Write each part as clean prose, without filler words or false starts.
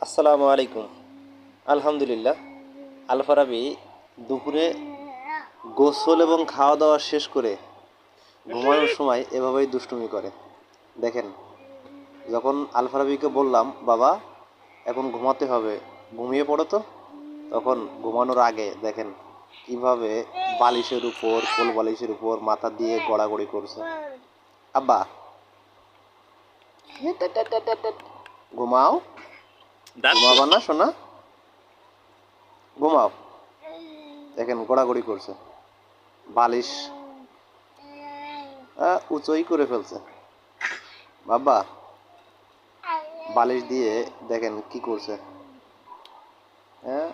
আসসালামু আলাইকুম। আলহামদুলিল্লাহ। আল ফারাবি দুপুরে গোসল এবং খাওয়া দাওয়া শেষ করে ঘুমানোর সময় এভাবেই দুষ্টুমি করে। দেখেন, যখন আল ফারাবিকে বললাম, বাবা এখন ঘুমাতে হবে, ঘুমিয়ে পড়ো তো, তখন ঘুমানোর আগে দেখেন কিভাবে বালিশের উপর, কোল বালিশের উপর মাথা দিয়ে গড়াগড়ি করছে। আব্বা ঘুমাও, ঘুমাবা না সোনা, ঘুমাও। দেখেন গড়াগড়ি করছে, বালিশ উঁচুই করে ফেলছে। বাবা বালিশ দিয়ে দেখেন কি করছে। হ্যাঁ,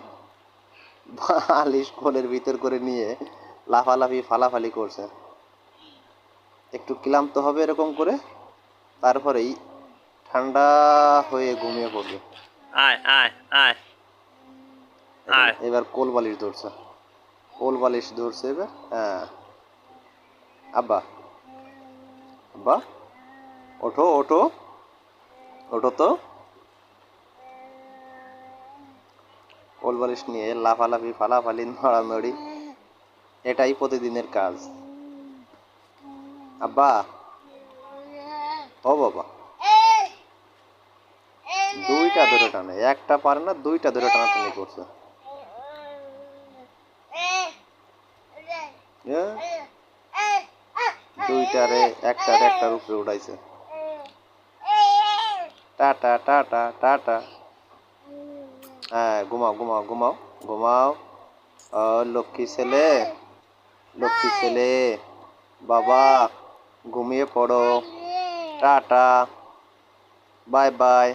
বালিশ কোলের ভিতর করে নিয়ে লাফালাফি ফালাফালি করছে। একটু ক্লান্ত হবে এরকম করে, তারপরেই ঠান্ডা হয়ে ঘুমিয়ে পড়বে। আয় আয় আয় আয় এবার কোল বালিশ ধরছে, কোল বালিশ ধরছে এবার। হ্যাঁ, আব্বা আব্বা ওঠো ওঠো, ওঠো তো। কোল বালিশ নিয়ে লাফালাফি ফালাফালি নড়ানড়ি, এটাই প্রতিদিনের কাজ। আব্বা ও বাবা, দুইটা ধরে টানে, একটা পারে না, দুইটা ধরে টানাটানি করছে। দুইটারে একটার উপরে উঠাইছে। Tata tata tata. হ্যাঁ, ঘুমাও ঘুমাও ঘুমাও ঘুমাও। লক্ষ্মী ছেলে, লক্ষ্মী ছেলে, বাবা ঘুমিয়ে পড়ো। Tata, bye bye.